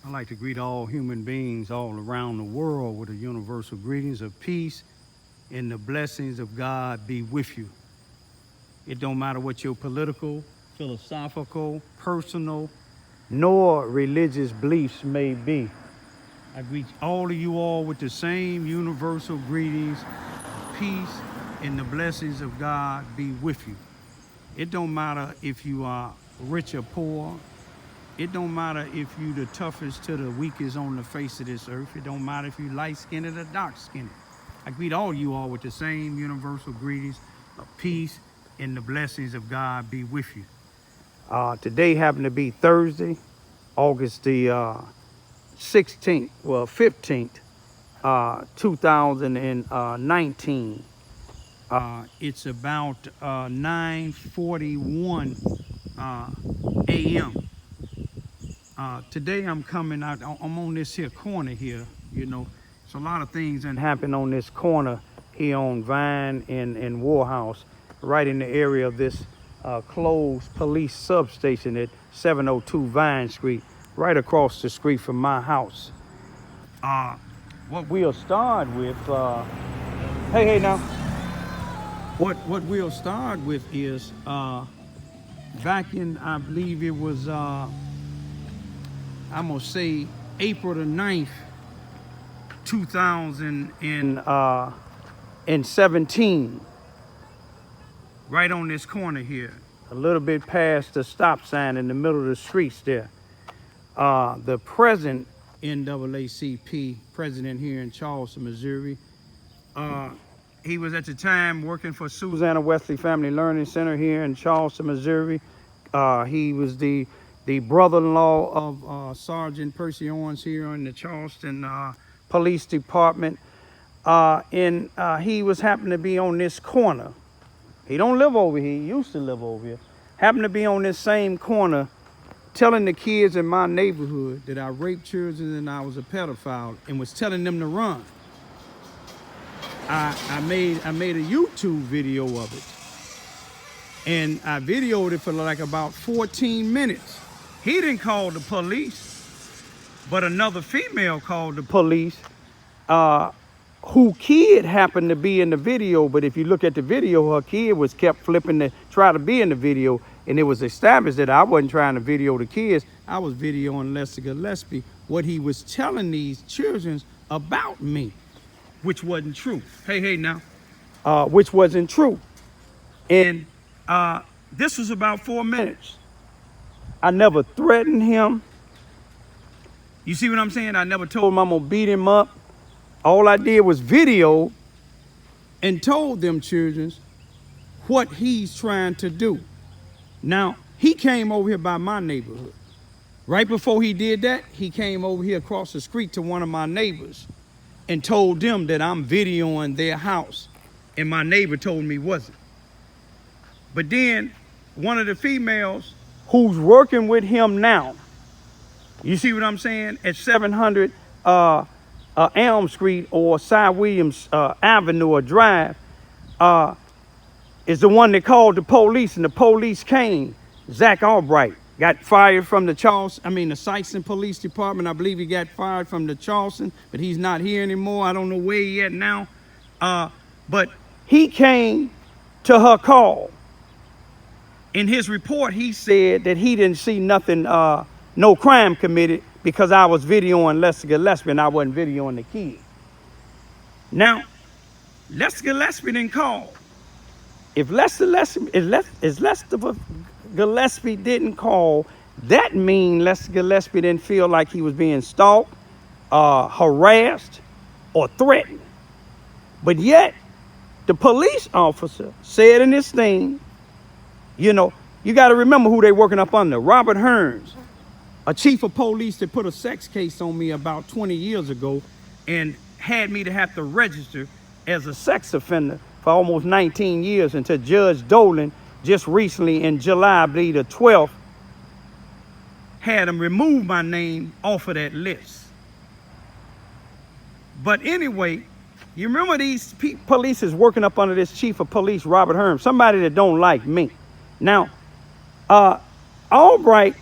I'd like to greet all human beings all around the world with the universal greetings of peace and the blessings of God be with you. It don't matter what your political, philosophical, personal, nor religious beliefs may be. I greet all of you all with the same universal greetings, peace and the blessings of God be with you. It don't matter if you are rich or poor. It don't matter if you the toughest to the weakest on the face of this earth. It don't matter if you light-skinned or dark-skinned. I greet all you all with the same universal greetings of peace and the blessings of God be with you. Today happened to be Thursday, August the 15th, 2019. It's about 9:41 a.m. Today I'm coming out, I'm on this here corner here, you know. It's a lot of things that happen on this corner here on Vine and Warhouse, right in the area of this closed police substation at 702 Vine Street, right across the street from my house. What we'll start with, hey now. What we'll start with is, back in, I believe it was, I'm gonna say April the 9th, 2017, right on this corner here, a little bit past the stop sign in the middle of the streets there. The present NAACP president here in Charleston, Missouri, he was at the time working for Susanna Wesley Family Learning Center here in Charleston, Missouri. He was the brother-in-law of Sergeant Percy Owens here in the Charleston Police Department. And he was happened to be on this corner. He don't live over here, he used to live over here. Happened to be on this same corner telling the kids in my neighborhood that I raped children and I was a pedophile and was telling them to run. I made a YouTube video of it. And I videoed it for like about 14 minutes. He didn't call the police, but another female called the police, who kid happened to be in the video. But if you look at the video, her kid was kept flipping to try to be in the video. And it was established that I wasn't trying to video the kids. I was videoing Lester Gillespie, what he was telling these children about me, which wasn't true. Hey now. Which wasn't true. And this was about 4 minutes. I never threatened him. You see what I'm saying? I never told him I'm gonna beat him up. All I did was video and told them children what he's trying to do. Now, he came over here by my neighborhood. Right before he did that, he came over here across the street to one of my neighbors and told them that I'm videoing their house. And my neighbor told me wasn't. But then one of the females who's working with him now, you see what I'm saying, at 700 Elm Street or Cy Williams Avenue or Drive, is the one that called the police, and the police came. Zach Albright got fired from the Syson Police Department. I believe he got fired from the Charleston, but he's not here anymore. I don't know where he at now. But he came to her call. In his report, he said that he didn't see nothing, no crime committed, because I was videoing Lester Gillespie and I wasn't videoing the kid. Now, Lester Gillespie didn't call. If Lester Gillespie didn't call, that means Lester Gillespie didn't feel like he was being stalked, harassed, or threatened. But yet, the police officer said in this thing, you know, you got to remember who they working up under. Robert Hearns, a chief of police that put a sex case on me about 20 years ago and had me to have to register as a sex offender for almost 19 years until Judge Dolan just recently in July, I believe the 12th, had him remove my name off of that list. But anyway, you remember these police is working up under this chief of police, Robert Hearns, somebody that don't like me. Now, Albright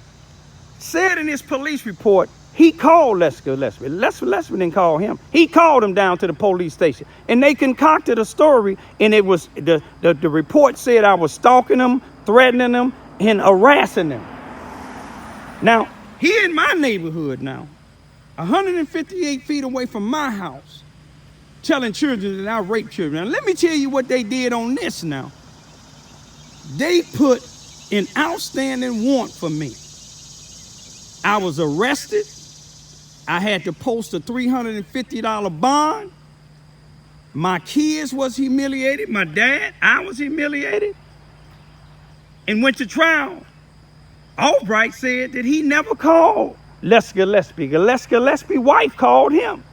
said in his police report he called Lester Gillespie. Lester Gillespie didn't call him. He called him down to the police station. And they concocted a story, and it was the report said I was stalking him, threatening him, and harassing him. Now, he in my neighborhood now, 158 feet away from my house, telling children that I rape children. Now, let me tell you what they did on this now. They put an outstanding warrant for me. I was arrested. I had to post a $350 bond. My kids was humiliated. My dad, I was humiliated. And went to trial. Albright said that he never called Lester Gillespie. Lester Gillespie's wife called him.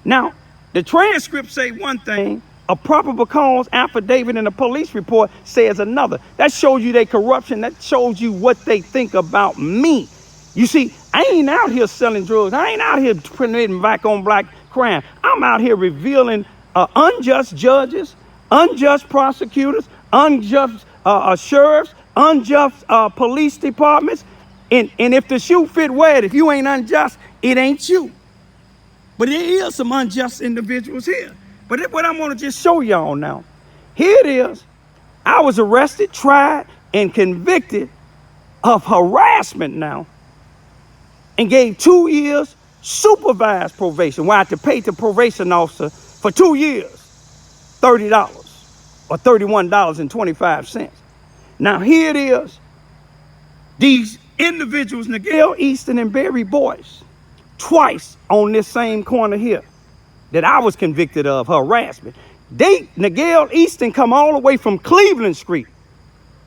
Now, the transcripts say one thing. A probable cause affidavit in a police report says another. That shows you their corruption. That shows you what they think about me. You see, I ain't out here selling drugs. I ain't out here promoting black on black crime. I'm out here revealing unjust judges, unjust prosecutors, unjust sheriffs, unjust police departments. And if the shoe fit wet, if you ain't unjust, it ain't you. But there is some unjust individuals here. But what I want to just show y'all now, here it is. I was arrested, tried, and convicted of harassment now, and gave 2 years supervised probation, where I had to pay the probation officer for 2 years, $30 or $31.25. Now here it is. These individuals, Nigel Easton and Barry Boyce, twice on this same corner here, that I was convicted of harassment. Nigel Easton come all the way from Cleveland Street,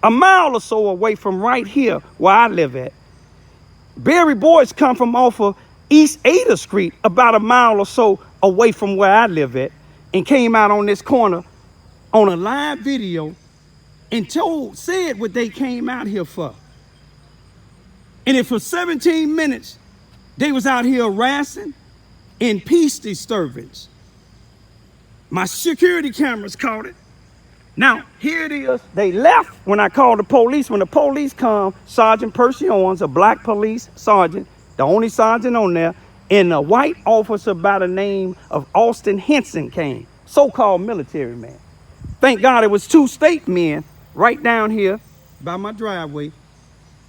a mile or so away from right here where I live at. Barry Boyce come from off of East Ada Street, about a mile or so away from where I live at, and came out on this corner on a live video and said what they came out here for. And if for 17 minutes, they was out here harassing in peace disturbance. My security cameras caught it. Now, here it is. They left when I called the police. When the police come, Sergeant Percy Owens, a black police sergeant, the only sergeant on there, and a white officer by the name of Austin Henson came, so-called military man. Thank God it was 2 state men right down here by my driveway.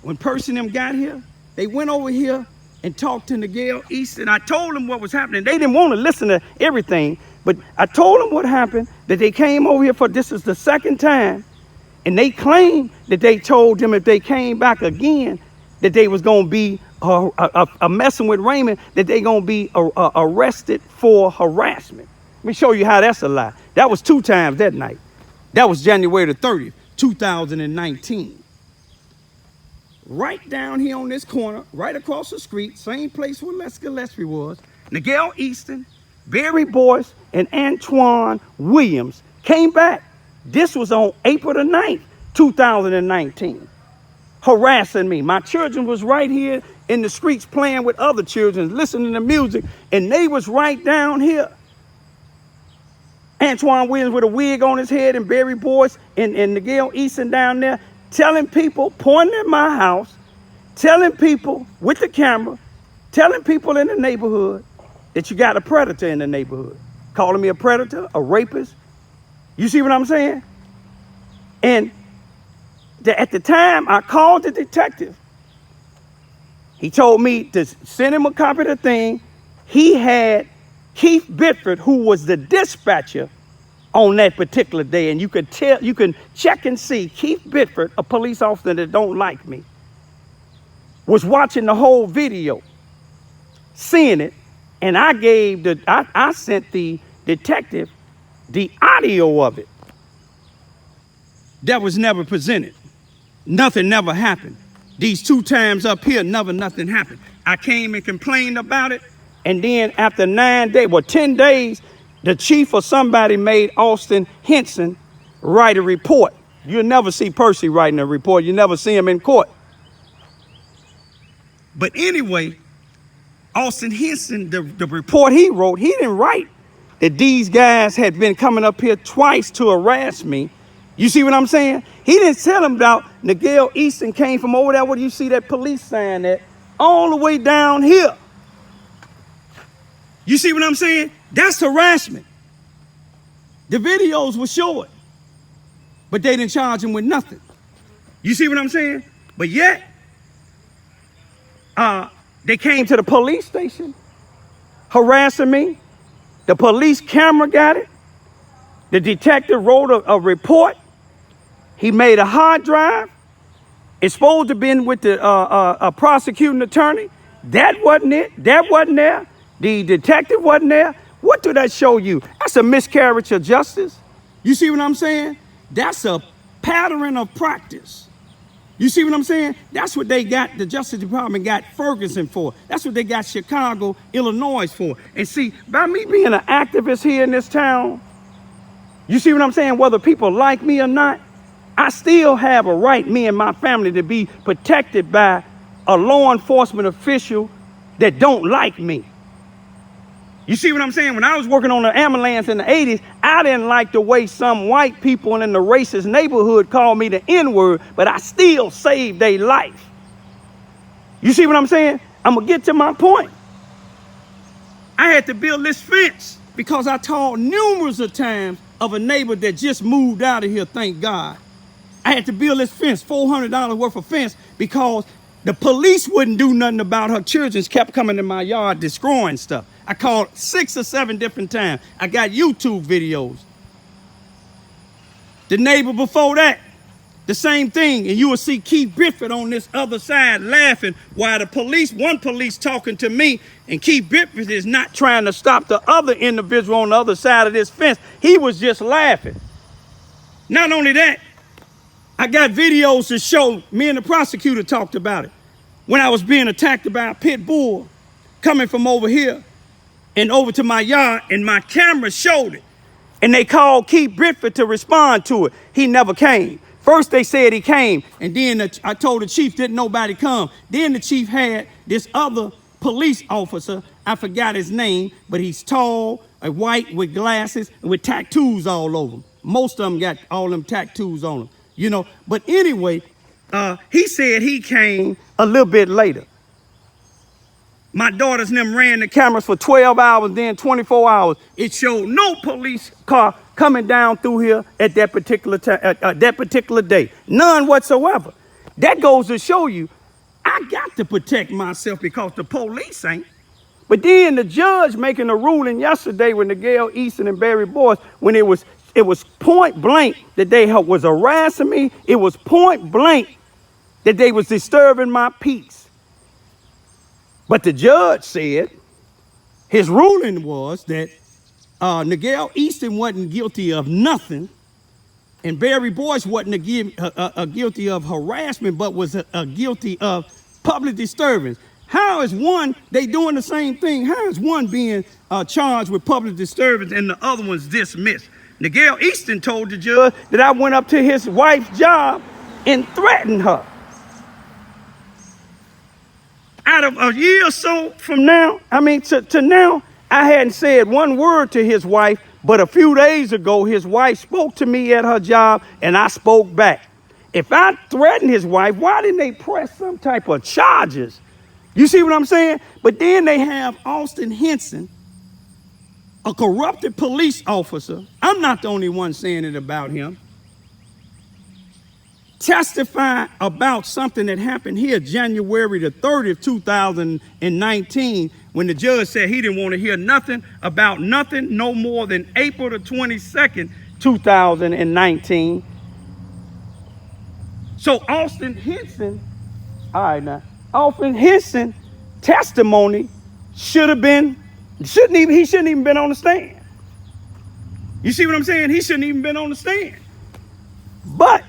When Percy and them got here, they went over here and talked to Nigel Easton. I told them what was happening. They didn't want to listen to everything, but I told them what happened, that they came over here for, this is the second time, and they claimed that they told them if they came back again, that they was going to be messing with Raymond, that they going to be arrested for harassment. Let me show you how that's a lie. That was 2 times that night. That was January the 30th, 2019. Right down here on this corner, right across the street, same place where Lester Gillespie was, Nigel Easton, Barry Boyce, and Antoine Williams came back. This was on April the 9th, 2019, harassing me. My children was right here in the streets playing with other children, listening to music, and they was right down here. Antoine Williams with a wig on his head, and Barry Boyce and Nigel Easton down there, telling people, pointing at my house, telling people with the camera, telling people in the neighborhood that you got a predator in the neighborhood. Calling me a predator, a rapist. You see what I'm saying? And at the time, I called the detective. He told me to send him a copy of the thing. He had Keith Biddeford, who was the dispatcher on that particular day, and you can check and see Keith Biddeford, a police officer that don't like me, was watching the whole video, seeing it, and I sent the detective the audio of it. That was never presented. Nothing never happened. These 2 times up here, nothing happened. I came and complained about it, and then after 9 days, 10 days, the chief or somebody made Austin Henson write a report. You'll never see Percy writing a report. You never see him in court. But anyway, Austin Henson, the report he wrote, he didn't write that these guys had been coming up here twice to harass me. You see what I'm saying? He didn't tell him about Nigel Easton came from over there where you see that police sign at, all the way down here. You see what I'm saying? That's harassment. The videos were short, but they didn't charge him with nothing. You see what I'm saying? But yet, they came to the police station harassing me. The police camera got it. The detective wrote a report. He made a hard drive. It's supposed to have been with the prosecuting attorney. That wasn't it. That wasn't there. The detective wasn't there. What do that show you? That's a miscarriage of justice. You see what I'm saying? That's a pattern of practice. You see what I'm saying? That's what they got, the Justice Department got Ferguson for. That's what they got Chicago, Illinois for. And see, by me being an activist here in this town, you see what I'm saying? Whether people like me or not, I still have a right, me and my family, to be protected by a law enforcement official that don't like me. You see what I'm saying? When I was working on the ambulance in the 80s, I didn't like the way some white people in the racist neighborhood called me the N-word, but I still saved their life. You see what I'm saying? I'm going to get to my point. I had to build this fence because I told numerous of times of a neighbor that just moved out of here, thank God. I had to build this fence, $400 worth of fence, because the police wouldn't do nothing about her. Children kept coming in my yard destroying stuff. I called 6 or 7 different times. I got YouTube videos. The neighbor before that, the same thing. And you will see Keith Bifford on this other side laughing while the police, one police talking to me, and Keith Bifford is not trying to stop the other individual on the other side of this fence. He was just laughing. Not only that, I got videos to show, me and the prosecutor talked about it, when I was being attacked by a pit bull coming from over here and over to my yard, and my camera showed it. And they called Keith Bifford to respond to it. He never came. First they said he came, and then I told the chief, didn't nobody come. Then the chief had this other police officer, I forgot his name, but he's tall, white with glasses, and with tattoos all over him. Most of them got all them tattoos on them, you know. But anyway, he said he came a little bit later. My daughters and them ran the cameras for 12 hours, then 24 hours. It showed no police car coming down through here at that particular day. None whatsoever. That goes to show you, I got to protect myself because the police ain't. But then the judge making a ruling yesterday with Miguel Easton and Barry Boyce, when it was point blank that they was harassing me. It was point blank that they was disturbing my peace. But the judge said his ruling was that Miguel Easton wasn't guilty of nothing, and Barry Boyce wasn't guilty of harassment, but was guilty of public disturbance. How is one, they doing the same thing? How is one being charged with public disturbance and the other one's dismissed? Miguel Easton told the judge that I went up to his wife's job and threatened her. Out of a year or so from now, to now, I hadn't said one word to his wife, but a few days ago, his wife spoke to me at her job, and I spoke back. If I threatened his wife, why didn't they press some type of charges? You see what I'm saying? But then they have Austin Henson, a corrupted police officer. I'm not the only one saying it about him. Testify about something that happened here January the 30th, 2019, when the judge said he didn't want to hear nothing about nothing no more than April the 22nd, 2019. So Austin Henson, Austin Henson testimony he shouldn't even been on the stand. You see what I'm saying? He shouldn't even been on the stand. But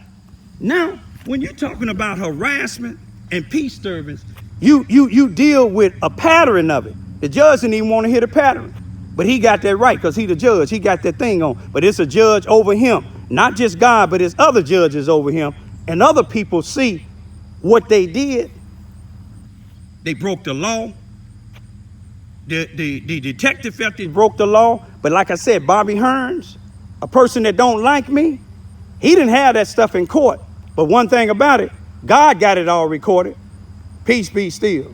now, when you're talking about harassment and peace disturbance, you deal with a pattern of it. The judge didn't even want to hear the pattern, but he got that right because he the judge. He got that thing on. But it's a judge over him, not just God, but it's other judges over him, and other people see what they did. They broke the law. The detective felt they broke the law, but like I said, Bobby Hearns, a person that don't like me, he didn't have that stuff in court. But one thing about it, God got it all recorded. Peace be still.